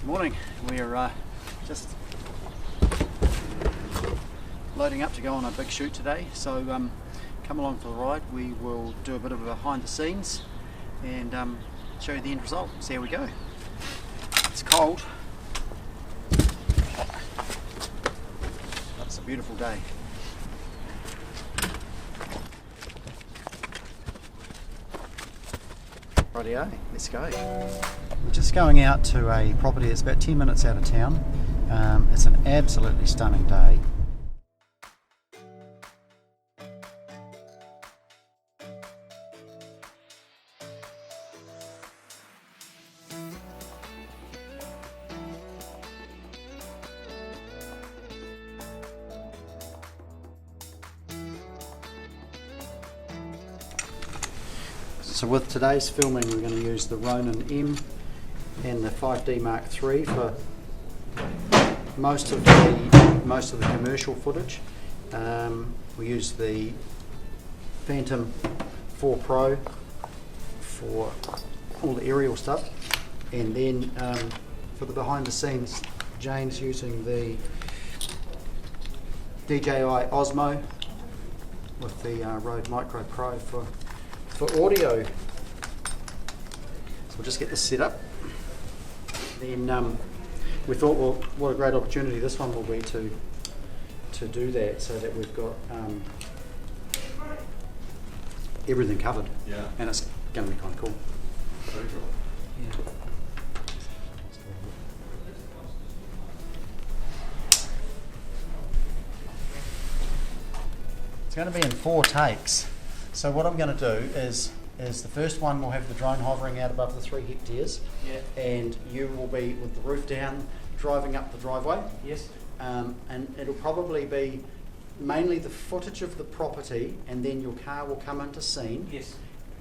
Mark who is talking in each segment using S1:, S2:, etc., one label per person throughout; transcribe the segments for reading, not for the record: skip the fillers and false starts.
S1: Good morning. We're just loading up to go on a big shoot today, so come along for the ride. We will do a bit of a behind the scenes and show you the end result. See how we go. It's cold, but it's a beautiful day. Rightio, let's go. We're just going out to a property that's about 10 minutes out of town. It's an absolutely stunning day. So with today's filming, we're going to use the Ronin M and the 5D Mark III for most of the commercial footage. We use the Phantom 4 Pro for all the aerial stuff, and then for the behind the scenes, Jane's using the DJI Osmo with the Rode Micro Pro for audio. So we'll just get this set up. Then we thought, well, what a great opportunity this one will be to do that, so that we've got everything covered.
S2: Yeah.
S1: And it's going to be kind of cool.
S2: Very cool.
S1: Yeah. It's going to be in 4 takes. So what I'm going to do is the first one will have the drone hovering out above the 3 hectares, and you will be with the roof down, driving up the driveway.
S3: Yes.
S1: And it'll probably be mainly the footage of the property, and then your car will come into scene.
S3: Yes.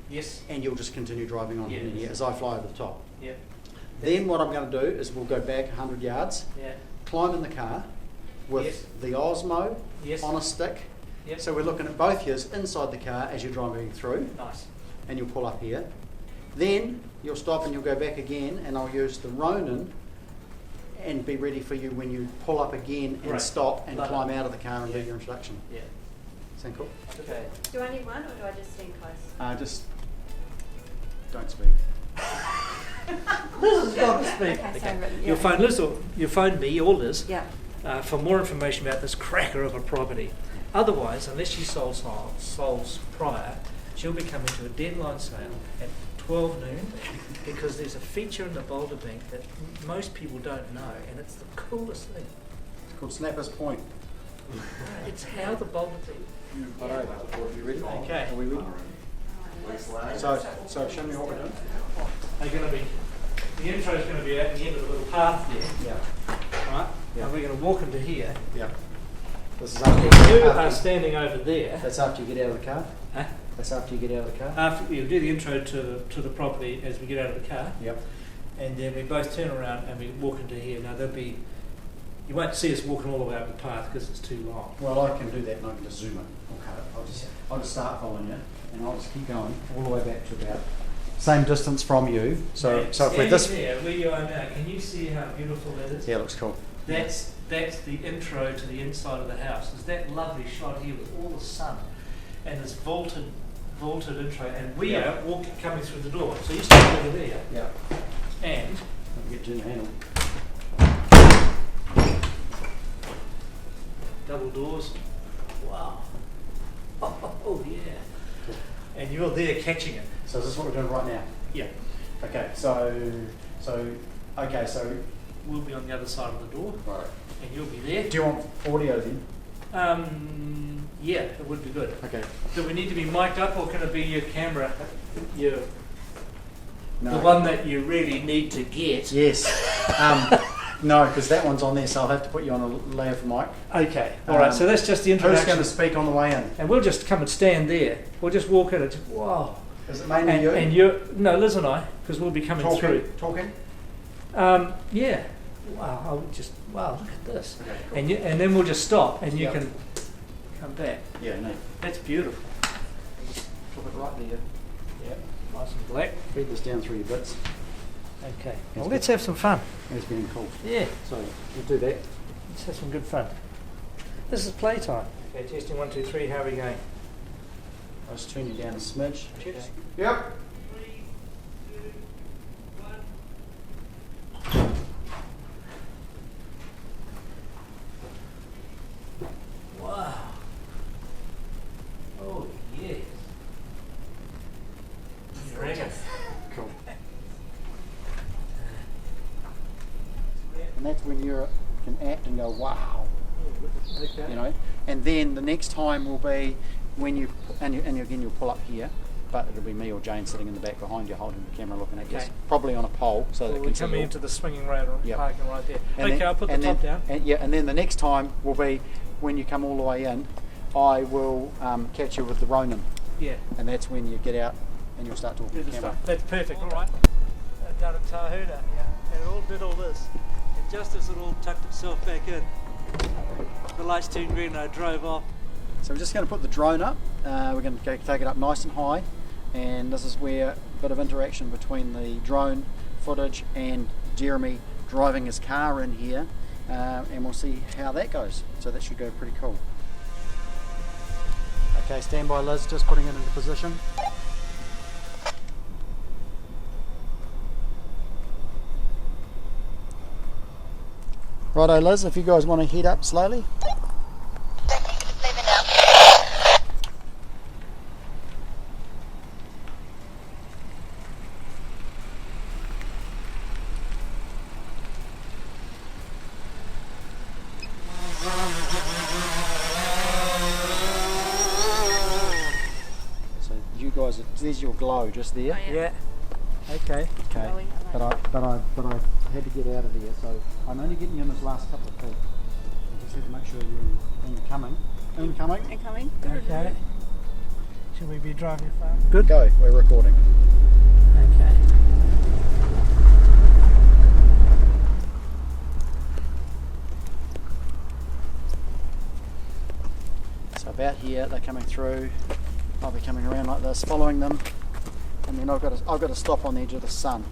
S3: Yes.
S1: And you'll just continue driving on in here as I fly over the top.
S3: Yeah.
S1: Then what I'm going to do is we'll go back 100 yards,
S3: Yeah.
S1: climb in the car with
S3: Yes.
S1: the Osmo
S3: Yes.
S1: on a stick.
S3: Yep.
S1: So we're looking at both ears inside the car as you're driving through,
S3: Nice.
S1: and you'll pull up here. Then you'll stop and you'll go back again, and I'll use the Ronin and be ready for you when you pull up again and
S3: Great.
S1: stop and
S3: Love
S1: climb
S3: it.
S1: out of the car and do
S3: Yeah.
S1: your introduction.
S3: Yeah.
S1: Sound cool?
S3: Okay.
S4: Do I need one, or do I just stand close?
S1: Just don't speak.
S3: Liz has got to speak.
S4: Okay, so,
S3: Okay.
S4: yeah.
S3: You'll phone Liz, or you phone me or Liz,
S4: Yeah.
S3: for more information about this cracker of a property. Otherwise, unless she solves prior, she'll be coming to a deadline sale at 12 noon, because there's a feature in the Boulder Bank that most people don't know, and it's the coolest thing.
S1: It's called Snapper's Point.
S3: It's how the Boulder Bank.
S1: Alright, are you ready?
S3: Okay.
S1: Are we ready? So show me what we're doing.
S3: They're going to be. The intro is going to be at the end of the little path there.
S1: Yeah.
S3: Right?
S1: Yeah.
S3: And we're going to walk into here.
S1: Yeah. This is after
S3: You are standing over there.
S1: That's after you get out of the car.
S3: Huh?
S1: That's after you get out of the car.
S3: After we'll do the intro to the property as we get out of the car,
S1: Yep.
S3: and then we both turn around and we walk into here. Now you won't see us walking all the way up the path because it's too long.
S1: Well, I can do that, and I can just zoom it. Okay. I'll just start following you, and I'll just keep going all the way back to about same distance from you. So if we're
S3: Standing
S1: this,
S3: there where you are now, can you see how beautiful that is?
S1: yeah, it looks cool.
S3: That's the intro to the inside of the house. Is that lovely shot here with all the sun and this vaulted intro, and we are coming through the door. So you stand over there,
S1: Yeah.
S3: and
S1: I'll get you in the handle.
S3: double doors. Wow. Oh yeah. And you're there catching it.
S1: So is this what we're doing right now?
S3: Yeah.
S1: Okay. So
S3: We'll be on the other side of the door,
S1: right.
S3: and you'll be there.
S1: Do you want audio then?
S3: Yeah, it would be good.
S1: Okay.
S3: Do we need to be mic'd up, or can it be your camera? The
S1: No.
S3: one that you really need to get.
S1: Yes. No, because that one's on there, so I'll have to put you on a layer for mic.
S3: Okay. All right. So that's just the
S1: Who's
S3: introduction.
S1: going to speak on the way in?
S3: And we'll just come and stand there. We'll just walk in. It's wow.
S1: Is it mainly
S3: And,
S1: you?
S3: and you, no, Liz and I, because we'll be coming through.
S1: Talking?
S3: Yeah. Wow. I would just wow. Look at this.
S1: Okay, cool.
S3: And then we'll just stop, and you
S1: Yep.
S3: can come back.
S1: Yeah, no.
S3: That's beautiful.
S1: Drop it right there.
S3: Yeah. Nice and black.
S1: Feed this down through your bits.
S3: Okay, well let's have some fun.
S1: It's getting cool.
S3: Yeah,
S1: So we'll do that.
S3: let's have some good fun. This is playtime. Okay, testing 1, 2, 3, how are we going?
S1: I'll just turn you down a smidge.
S3: Chips?
S1: Yep.
S3: Wow. Oh, yes. You reckon?
S1: Cool. And that's when you can act and go, wow.
S3: Okay.
S1: You know. And then the next time will be when you, and again you'll pull up here, but it'll be me or Jane sitting in the back behind you holding the camera looking at you.
S3: Okay.
S1: Probably on a pole so that
S3: Well,
S1: it
S3: we're
S1: can see
S3: coming
S1: you.
S3: into the swinging road and
S1: Yep.
S3: parking right there.
S1: And
S3: Okay,
S1: then-
S3: I'll put the
S1: and
S3: top
S1: then-
S3: down.
S1: And, yeah, and then the next time will be when you come all the way in, I will catch you with the Ronin,
S3: Yeah.
S1: and that's when you get out and you'll start talking to the camera.
S3: That's perfect, all right. Down at Tahuta, yeah. And it all did all this. And just as it all tucked itself back in, the lights turned green and I drove off.
S1: So we're just going to put the drone up. We're going to take it up nice and high, and this is where a bit of interaction between the drone footage and Jeremy driving his car in here, and we'll see how that goes. So that should go pretty cool. Okay, stand by, Liz, just putting it into position. Righto, Liz, if you guys want to head up slowly. So you guys, there's your glow just there.
S3: Yeah. Okay.
S1: Okay.
S4: Glowing, I
S1: But I had to get out of there, so I'm only getting you in this last couple of feet. I just have to make sure you're incoming. Incoming.
S4: Incoming.
S3: Okay. Should we be driving far?
S1: Good. Go. We're recording.
S3: Okay.
S1: So about here, they're coming through. I'll be coming around like this, following them, and then I've got to stop on the edge of the sun.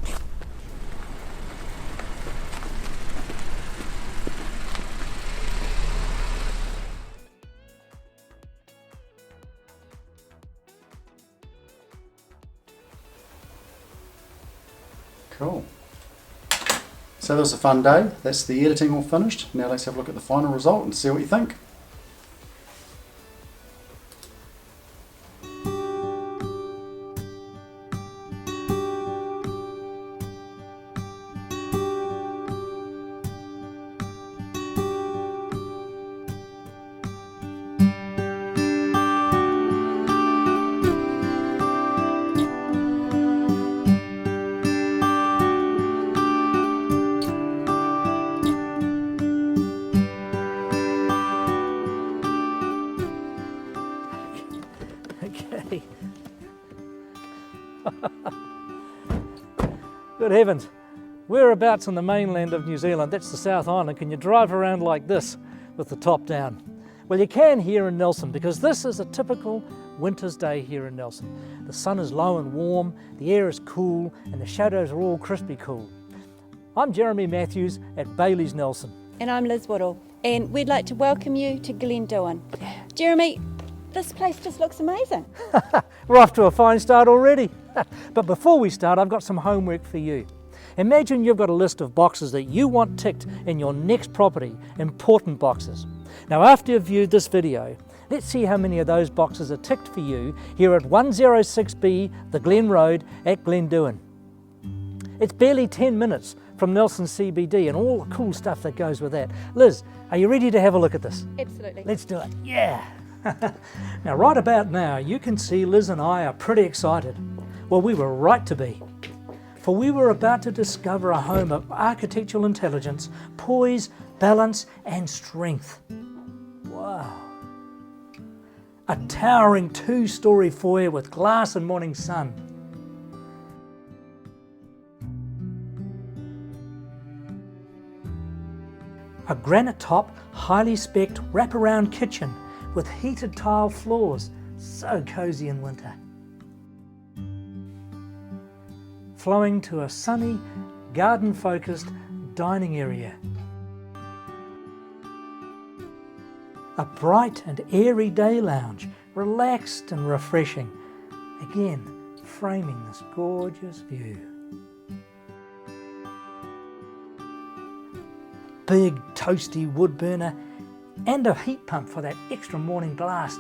S1: Cool. So that was a fun day. That's the editing all finished. Now let's have a look at the final result and see what you think.
S3: Okay. Good heavens. Whereabouts on the mainland of New Zealand, that's the South Island, can you drive around like this with the top down? Well, you can here in Nelson, because this is a typical winter's day here in Nelson. The sun is low and warm, the air is cool, and the shadows are all crispy cool. I'm Jeremy Matthews at Bayleys Nelson.
S4: And I'm Liz Woodall, and we'd like to welcome you to Glendowen. Jeremy, this place just looks amazing.
S3: We're off to a fine start already. But before we start, I've got some homework for you. Imagine you've got a list of boxes that you want ticked in your next property, important boxes. Now, after you've viewed this video, let's see how many of those boxes are ticked for you here at 106B The Glen Road at Glendowen. It's barely 10 minutes from Nelson CBD and all the cool stuff that goes with that. Liz, are you ready to have a look at this?
S4: Absolutely.
S3: Let's do it. Yeah. Now, right about now, you can see Liz and I are pretty excited. Well, we were right to be. For we were about to discover a home of architectural intelligence, poise, balance, and strength. Wow. A towering 2-story foyer with glass and morning sun. A granite top, highly spec'd wraparound kitchen with heated tile floors, so cozy in winter. Flowing to a sunny garden-focused dining area. A bright and airy day lounge, relaxed and refreshing, again framing this gorgeous view. Big toasty wood burner and a heat pump for that extra morning blast.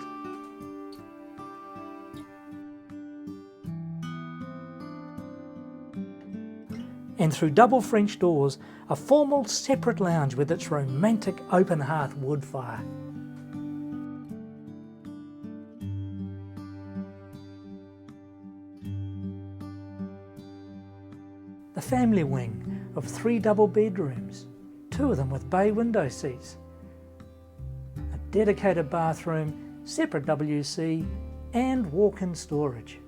S3: And through double French doors, a formal separate lounge with its romantic open hearth wood fire. The family wing of 3 double bedrooms, 2 of them with bay window seats. A dedicated bathroom, separate WC and walk-in storage.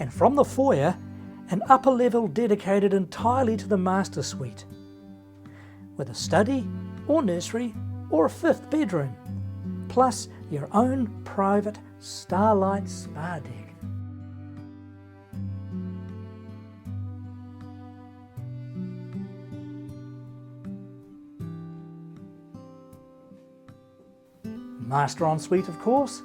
S3: And from the foyer, an upper level dedicated entirely to the master suite, with a study or nursery or a 5th bedroom, plus your own private starlight spa deck. Master ensuite, of course.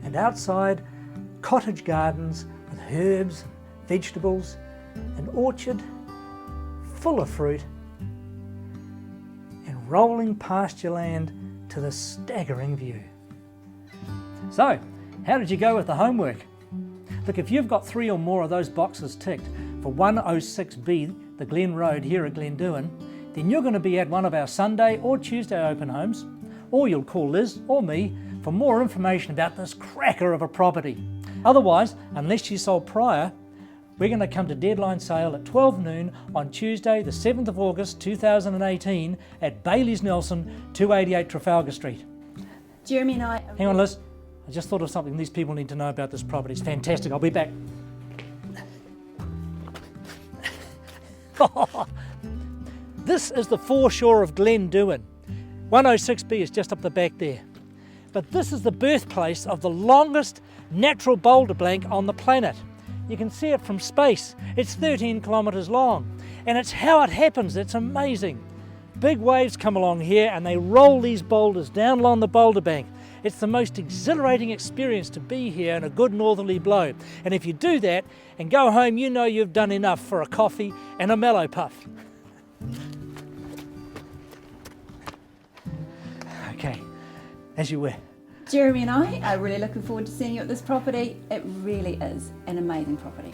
S3: And outside, cottage gardens with herbs and vegetables, an orchard full of fruit, and rolling pasture land to the staggering view. So, how did you go with the homework? Look, if you've got 3 or more of those boxes ticked for 106B, the Glen Road here at Glendowen, then you're going to be at one of our Sunday or Tuesday open homes, or you'll call Liz or me for more information about this cracker of a property. Otherwise, unless you sold prior, we're going to come to deadline sale at 12 noon on Tuesday the 7th of August 2018 at Bayleys Nelson, 288 Trafalgar Street.
S4: Jeremy and I...
S3: Hang on, Liz. I just thought of something these people need to know about this property. It's fantastic. I'll be back. This is the foreshore of Glendowen. 106B is just up the back there. But this is the birthplace of the longest natural boulder blank on the planet. You can see it from space. It's 13 kilometres long. And it's how it happens. It's amazing. Big waves come along here and they roll these boulders down along the boulder bank. It's the most exhilarating experience to be here in a good northerly blow. And if you do that and go home, you know you've done enough for a coffee and a mellow puff. Okay, as you were.
S4: Jeremy and I are really looking forward to seeing you at this property. It really is an amazing property.